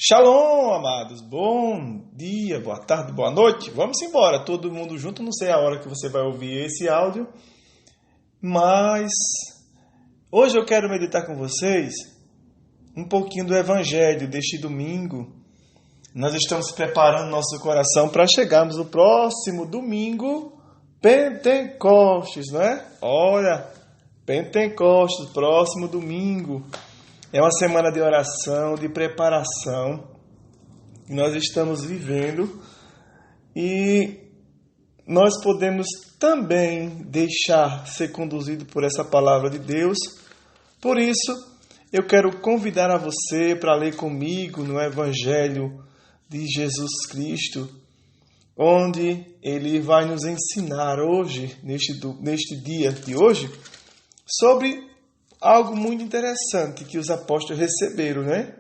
Shalom, amados. Bom dia, boa tarde, boa noite. Vamos embora, todo mundo junto. Não sei a hora que você vai ouvir esse áudio, mas hoje eu quero meditar com vocês um pouquinho do Evangelho deste domingo. Nós estamos preparando nosso coração para chegarmos no próximo domingo, Pentecostes, não é? Olha, Pentecostes, próximo domingo. É uma semana de oração, de preparação que nós estamos vivendo e nós podemos também deixar ser conduzido por essa palavra de Deus. Por isso, eu quero convidar a você para ler comigo no Evangelho de Jesus Cristo, onde Ele vai nos ensinar hoje, neste dia de hoje, sobre algo muito interessante que os apóstolos receberam, né?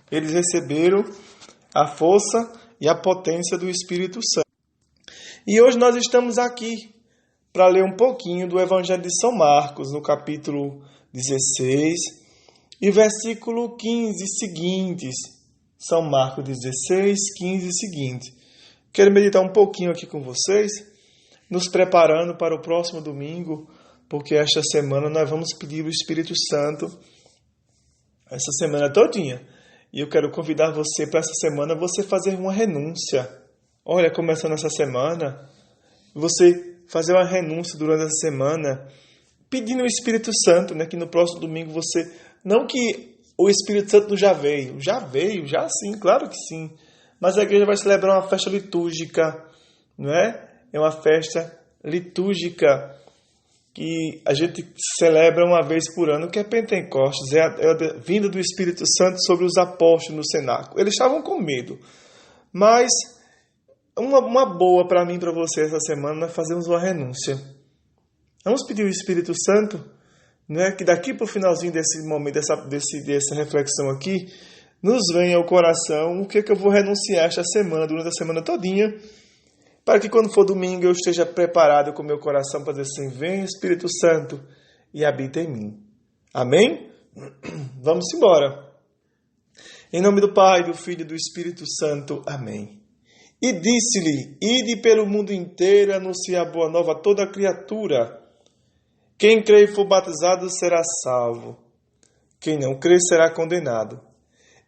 Eles receberam a força e a potência do Espírito Santo. E hoje nós estamos aqui para ler um pouquinho do Evangelho de São Marcos, no capítulo 16 e versículo 15 seguintes. São Marcos 16, 15 seguintes. Quero meditar um pouquinho aqui com vocês, nos preparando para o próximo domingo, porque esta semana nós vamos pedir o Espírito Santo, essa semana todinha. E eu quero convidar você para essa semana, você fazer uma renúncia. Olha, começando essa semana, você fazer uma renúncia durante essa semana, pedindo o Espírito Santo, né, que no próximo domingo você... Não que o Espírito Santo já veio, já sim, claro que sim. Mas a igreja vai celebrar uma festa litúrgica, não é? É uma festa litúrgica que a gente celebra uma vez por ano, que é Pentecostes, é a vinda do Espírito Santo sobre os apóstolos no cenáculo. Eles estavam com medo, mas uma boa para mim e para você essa semana, nós fazemos uma renúncia. Vamos pedir o Espírito Santo, né, que daqui para o finalzinho desse momento, dessa reflexão aqui, nos venha ao coração o que eu vou renunciar esta semana, durante a semana todinha, para que quando for domingo eu esteja preparado com o meu coração para dizer assim: vem Espírito Santo e habita em mim. Amém? Vamos embora. Em nome do Pai, do Filho e do Espírito Santo. Amém. E disse-lhe: ide pelo mundo inteiro, anuncie a boa nova a toda criatura. Quem crê e for batizado será salvo. Quem não crê será condenado.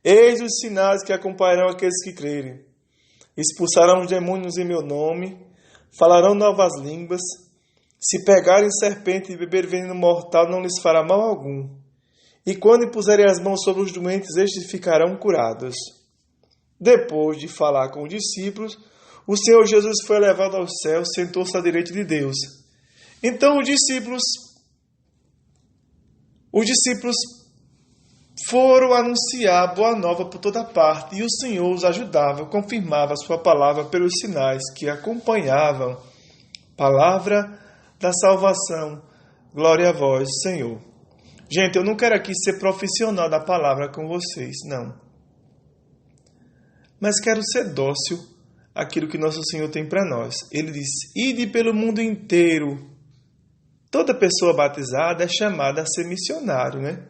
Eis os sinais que acompanharão aqueles que crerem. Expulsarão os demônios em meu nome, falarão novas línguas, se pegarem serpente e beber veneno mortal não lhes fará mal algum. E quando impuserem as mãos sobre os doentes, estes ficarão curados. Depois de falar com os discípulos, o Senhor Jesus foi levado ao céu, sentou-se à direita de Deus. Então os discípulos foram anunciar a boa nova por toda parte, e o Senhor os ajudava, confirmava a sua palavra pelos sinais que acompanhavam. Palavra da salvação. Glória a vós, Senhor. Gente, eu não quero aqui ser profissional da palavra com vocês, não. Mas quero ser dócil àquilo que nosso Senhor tem para nós. Ele diz: ide pelo mundo inteiro. Toda pessoa batizada é chamada a ser missionário, né?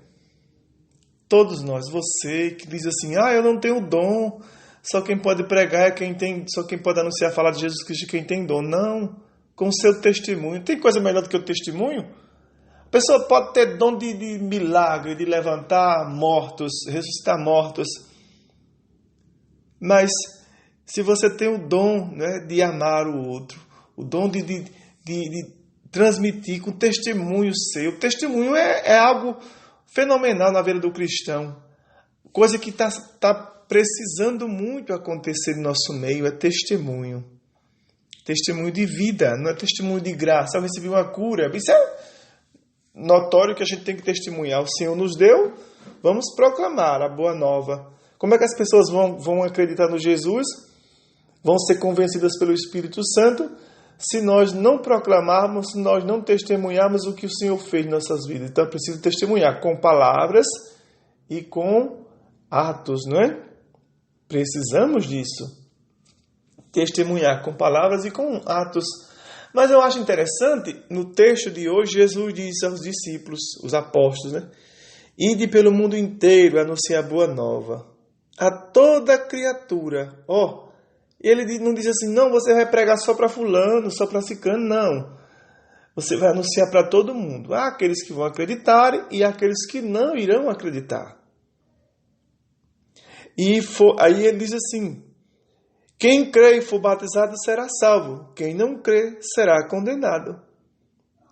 Todos nós, você que diz assim: eu não tenho dom, só quem pode pregar é quem tem, só quem pode anunciar a falar de Jesus Cristo é quem tem dom. Não, com o seu testemunho. Tem coisa melhor do que o testemunho? A pessoa pode ter dom de milagre, de levantar mortos, ressuscitar mortos. Mas se você tem o dom, né, de amar o outro, o dom de transmitir com testemunho seu. O testemunho é algo fenomenal na vida do cristão. Coisa que está precisando muito acontecer no nosso meio é testemunho. Testemunho de vida, não é testemunho de graça. Eu recebi uma cura. Isso é notório que a gente tem que testemunhar. O Senhor nos deu, vamos proclamar a boa nova. Como é que as pessoas vão acreditar no Jesus? Vão ser convencidas pelo Espírito Santo se nós não proclamarmos, se nós não testemunharmos o que o Senhor fez em nossas vidas. Então é preciso testemunhar com palavras e com atos, não é? Precisamos disso. Testemunhar com palavras e com atos. Mas eu acho interessante, no texto de hoje, Jesus disse aos discípulos, os apóstolos, né? Ide pelo mundo inteiro, anunciar a boa nova a toda criatura. Ele não diz assim, não, você vai pregar só para fulano, só para ciclano, não. Você vai anunciar para todo mundo. Há aqueles que vão acreditar e aqueles que não irão acreditar. Aí ele diz assim, quem crê e for batizado será salvo. Quem não crê será condenado.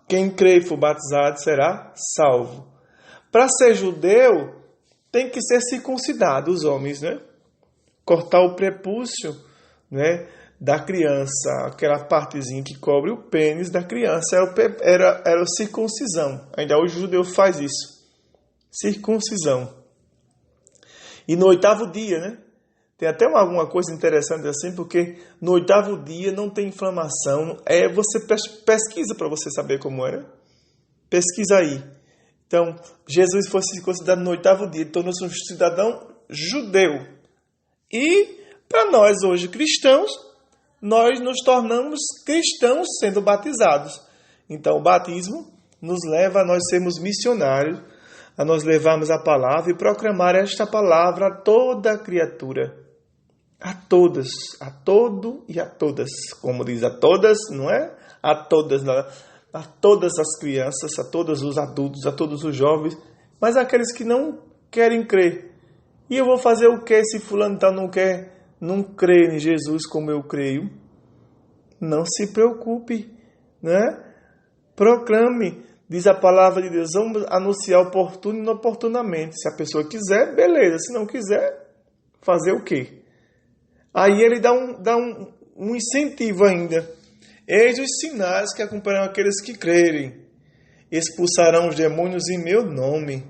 Quem crê e for batizado será salvo. Para ser judeu, tem que ser circuncidado os homens, né? Cortar o prepúcio, né, da criança, aquela partezinha que cobre o pênis da criança, era a circuncisão. Ainda hoje o judeu faz isso. Circuncisão. E no 8º dia, né? Tem até alguma coisa interessante assim, porque no 8º dia não tem inflamação. Você pesquisa para você saber como é. Pesquisa aí. Então, Jesus foi circuncidado no 8º dia, tornou-se um cidadão judeu. E, para nós hoje cristãos, nós nos tornamos cristãos sendo batizados. Então, o batismo nos leva a nós sermos missionários, a nós levarmos a palavra e proclamar esta palavra a toda criatura. A todas, a todo e a todas. Como diz a todas, não é? A todas, a todas as crianças, a todos os adultos, a todos os jovens, mas aqueles que não querem crer. E eu vou fazer o que se fulano tal não crê em Jesus como eu creio? Não se preocupe, né? Proclame, diz a palavra de Deus, vamos anunciar oportuno e inoportunamente. Se a pessoa quiser, beleza. Se não quiser, fazer o quê? Aí ele dá um incentivo ainda. Eis os sinais que acompanharão aqueles que crerem. Expulsarão os demônios em meu nome.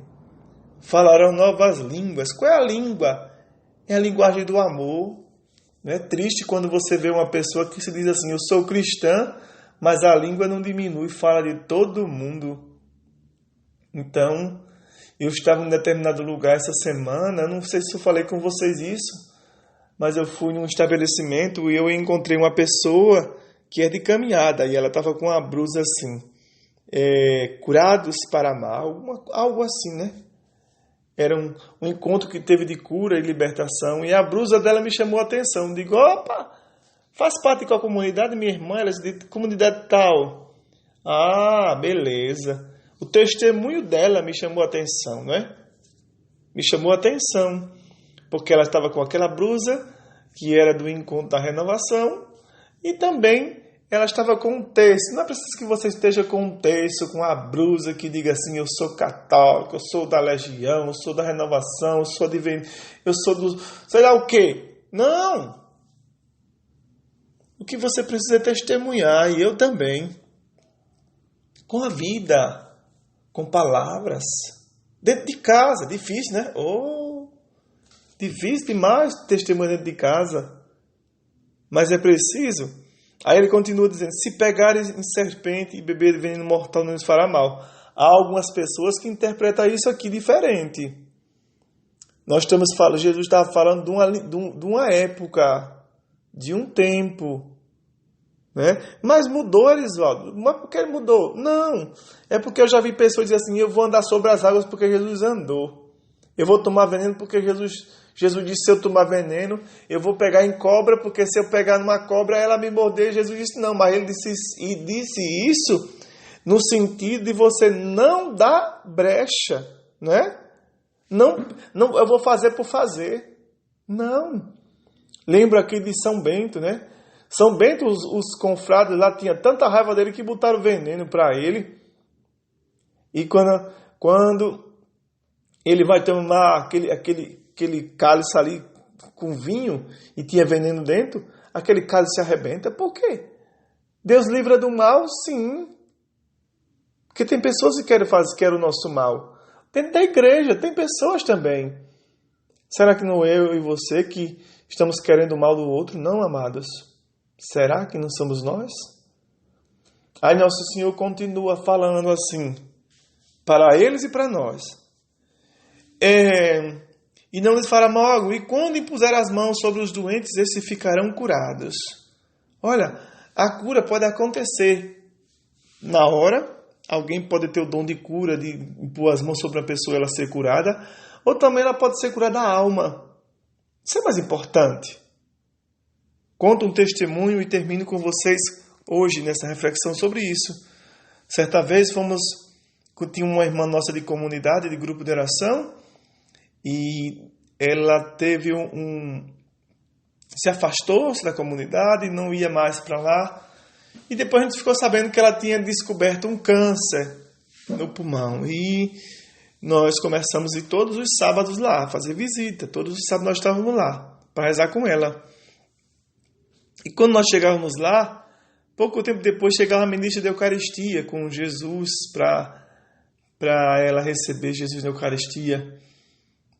Falarão novas línguas. Qual é a língua? É a linguagem do amor. Não é triste quando você vê uma pessoa que se diz assim, eu sou cristã, mas a língua não diminui, fala de todo mundo. Então, eu estava em determinado lugar essa semana, não sei se eu falei com vocês isso, mas eu fui num estabelecimento e eu encontrei uma pessoa que é de caminhada, e ela estava com uma blusa assim, curados para amar, algo assim, né? Era um encontro que teve de cura e libertação, e a blusa dela me chamou a atenção. Digo, opa, faz parte de qual comunidade? Minha irmã, ela é de comunidade tal. Ah, beleza. O testemunho dela me chamou a atenção, né? Me chamou a atenção, porque ela estava com aquela blusa, que era do encontro da renovação, e também ela estava com um texto. Não é preciso que você esteja com um texto, com a blusa que diga assim, eu sou católico, eu sou da legião, eu sou da renovação, eu sou do... sei lá o quê. Não! O que você precisa é testemunhar, e eu também. Com a vida, com palavras. Dentro de casa, difícil, né? Difícil demais testemunhar dentro de casa. Mas é preciso. Aí ele continua dizendo, se pegares em serpente e beber veneno mortal não lhes fará mal. Há algumas pessoas que interpretam isso aqui diferente. Nós estamos falando, Jesus estava falando de uma época, de um tempo. Né? Mas mudou, Elisvaldo. Mas por que ele mudou? Não. É porque eu já vi pessoas dizer assim, eu vou andar sobre as águas porque Jesus andou. Eu vou tomar veneno porque Jesus disse, se eu tomar veneno, eu vou pegar em cobra, porque se eu pegar numa cobra, ela me morder. Jesus disse, não, mas ele disse isso no sentido de você não dar brecha, né? Não, eu vou fazer por fazer. Não. Lembra aqui de São Bento, né? São Bento, os confrades lá tinham tanta raiva dele que botaram veneno para ele. E quando ele vai tomar aquele cálice ali com vinho e tinha veneno dentro, aquele cálice se arrebenta. Por quê? Deus livra do mal? Sim. Porque tem pessoas que querem o nosso mal. Dentro da igreja, tem pessoas também. Será que não eu e você que estamos querendo o mal do outro? Não, amados. Será que não somos nós? Aí Nosso Senhor continua falando assim, para eles e para nós. E não lhes fará mal algum. E quando impuser as mãos sobre os doentes, esses ficarão curados. Olha, a cura pode acontecer na hora alguém pode ter o dom de cura, de pôr as mãos sobre uma pessoa e ela ser curada, ou também ela pode ser curada a alma. Isso é mais importante. Conto um testemunho e termino com vocês hoje nessa reflexão sobre isso. Certa vez tinha uma irmã nossa de comunidade, de grupo de oração, e ela teve se afastou da comunidade, não ia mais para lá, e depois a gente ficou sabendo que ela tinha descoberto um câncer no pulmão, e nós começamos a ir todos os sábados lá, fazer visita, todos os sábados nós estávamos lá, para rezar com ela. E quando nós chegávamos lá, pouco tempo depois chegava a ministra da Eucaristia com Jesus para ela receber Jesus na Eucaristia.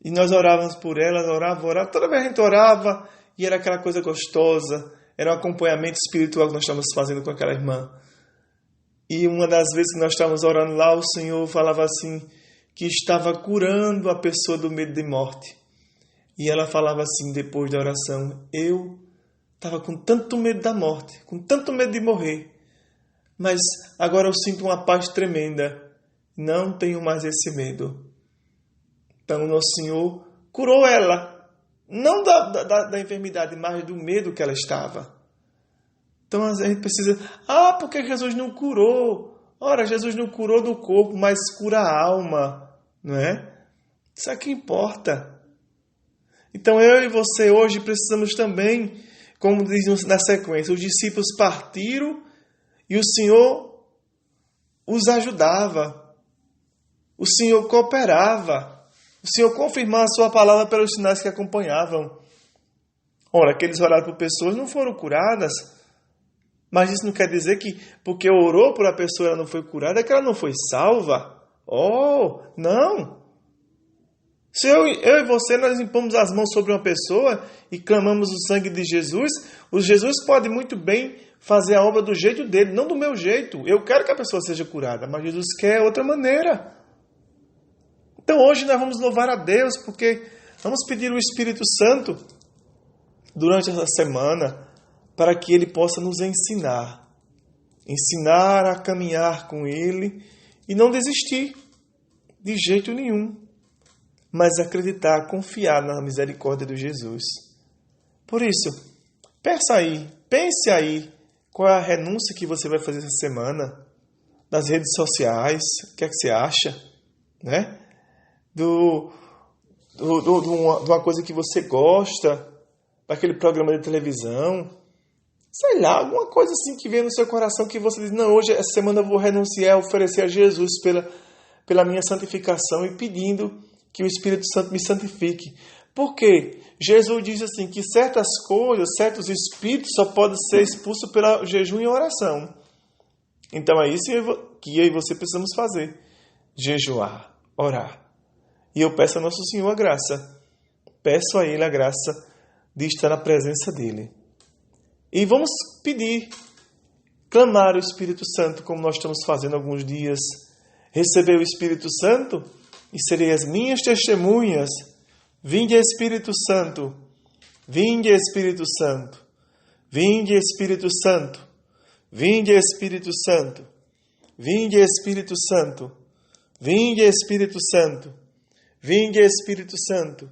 E nós orávamos por ela, orava. Toda vez a gente orava e era aquela coisa gostosa, era um acompanhamento espiritual que nós estávamos fazendo com aquela irmã. E uma das vezes que nós estávamos orando lá, o Senhor falava assim, que estava curando a pessoa do medo de morte. E ela falava assim, depois da oração, eu estava com tanto medo da morte, com tanto medo de morrer, mas agora eu sinto uma paz tremenda, não tenho mais esse medo. Então o nosso Senhor curou ela, não da enfermidade, mas do medo que ela estava. Então a gente precisa, porque Jesus não curou? Ora, Jesus não curou do corpo, mas cura a alma, não é? Isso é que importa. Então eu e você hoje precisamos também, como diz na sequência, os discípulos partiram e o Senhor os ajudava. O Senhor cooperava. O Senhor confirmava a sua palavra pelos sinais que acompanhavam. Ora, aqueles oraram por pessoas não foram curadas, mas isso não quer dizer que porque orou por a pessoa ela não foi curada, é que ela não foi salva. Não. Se eu e você, nós impomos as mãos sobre uma pessoa e clamamos o sangue de Jesus, o Jesus pode muito bem fazer a obra do jeito dele, não do meu jeito. Eu quero que a pessoa seja curada, mas Jesus quer outra maneira. Então hoje nós vamos louvar a Deus, porque vamos pedir o Espírito Santo durante essa semana para que Ele possa nos ensinar a caminhar com Ele e não desistir de jeito nenhum, mas acreditar, confiar na misericórdia de Jesus. Por isso, pense aí, qual é a renúncia que você vai fazer essa semana, nas redes sociais, o que é que você acha, né? De uma coisa que você gosta, daquele programa de televisão, sei lá, alguma coisa assim que vem no seu coração que você diz, não, hoje, essa semana eu vou renunciar, oferecer a Jesus pela minha santificação e pedindo que o Espírito Santo me santifique. Por quê? Jesus diz assim, que certas coisas, certos espíritos só podem ser expulsos pelo jejum e oração. Então é isso que eu e você precisamos fazer. Jejuar, orar. E eu peço a Nosso Senhor a graça. Peço a Ele a graça de estar na presença dEle. E vamos pedir, clamar o Espírito Santo, como nós estamos fazendo alguns dias. Receber o Espírito Santo e serei as minhas testemunhas. Vinde, Espírito Santo. Vinde, Espírito Santo. Vinde, Espírito Santo. Vinde, Espírito Santo. Vinde, Espírito Santo. Vinde, Espírito Santo. Vinde, Espírito Santo.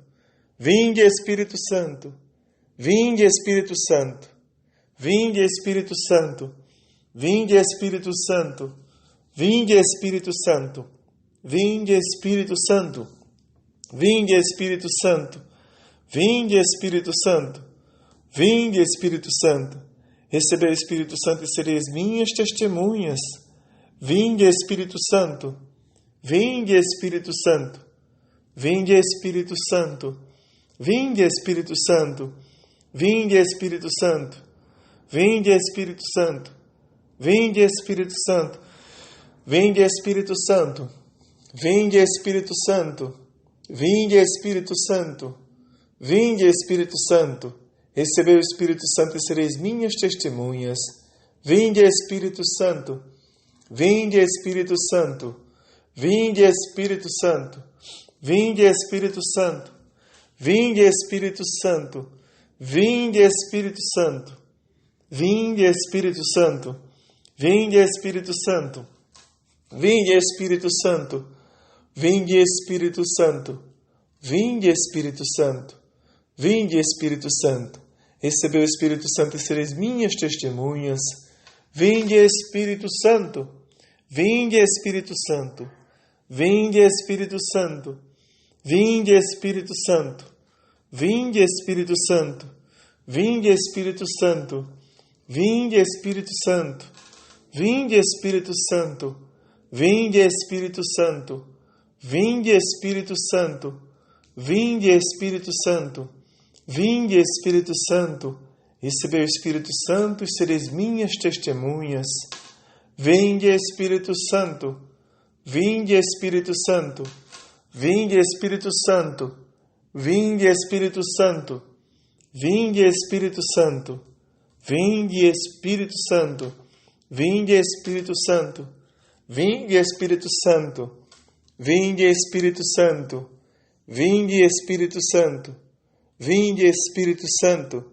Vinde, Espírito Santo. Vinde, Espírito Santo. Vinde, Espírito Santo. Vinde, Espírito Santo. Vinde, Espírito Santo. Vinde, Espírito Santo. Vinde, Espírito Santo. Vinde, Espírito Santo. Vinde, Espírito Santo. Recebei o Espírito Santo e sereis minhas testemunhas. Vinde, Espírito Santo. Vinde, Espírito Santo. Vinde, Espírito Santo. Vinde, Espírito Santo. Vinde, Espírito Santo. Vinde, Espírito Santo. Vinde, Espírito Santo. Vinde, Espírito Santo. Vinde, Espírito Santo. Vinde, Espírito Santo. Vinde, Espírito Santo. Recebei o Espírito Santo e sereis minhas testemunhas. Vinde, Espírito Santo. Vinde, Espírito Santo. Vinde, Espírito Santo. Vinde, Espírito Santo. Vinde, Espírito Santo. Vinde, Espírito Santo. Vinde, Espírito Santo. Vinde, Espírito Santo. Vinde, Espírito Santo. Vinde, Espírito Santo. Vinde, Espírito Santo. Vinde, Espírito Santo. Recebei o Espírito Santo e sereis minhas testemunhas. Vinde, Espírito Santo. Vinde, Espírito Santo. Vinde, Espírito Santo. Vinde, Espírito Santo. Vinde, Espírito Santo. Vinde, Espírito Santo. Vinde, Espírito Santo. Vinde, Espírito Santo. Vinde, Espírito Santo. Vinde, Espírito Santo. Vinde, Espírito Santo. Vinde, Espírito Santo. Recebei o Espírito Santo e sereis minhas testemunhas. Vinde, Espírito Santo. Vinde, Espírito Santo. Vinde, Espírito Santo. Vinde, Espírito Santo. Vinde, Espírito Santo. Vinde, Espírito Santo. Vinde, Espírito Santo. Vinde, Espírito Santo. Vinde, Espírito Santo. Vinde, Espírito Santo. Vinde, Espírito Santo.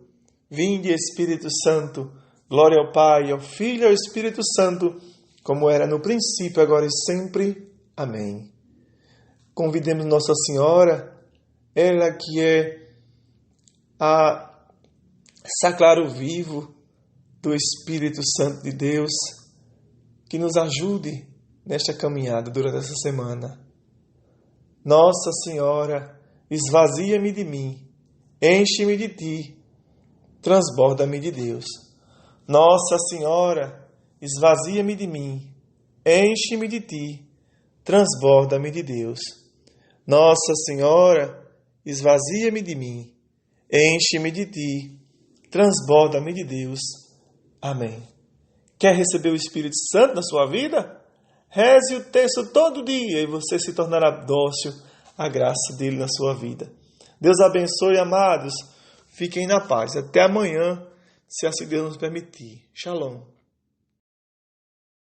Vinde, Espírito Santo. Glória ao Pai, ao Filho e ao Espírito Santo, como era no princípio, agora e sempre. Amém. Convidemos Nossa Senhora, ela que é a sacrário vivo do Espírito Santo de Deus, que nos ajude nesta caminhada durante essa semana. Nossa Senhora, esvazia-me de mim, enche-me de Ti, transborda-me de Deus. Nossa Senhora, esvazia-me de mim, enche-me de Ti, transborda-me de Deus. Nossa Senhora, esvazia-me de mim, enche-me de Ti, transborda-me de Deus. Amém. Quer receber o Espírito Santo na sua vida? Reze o texto todo dia e você se tornará dócil à graça dele na sua vida. Deus abençoe, amados. Fiquem na paz. Até amanhã, se assim Deus nos permitir. Shalom.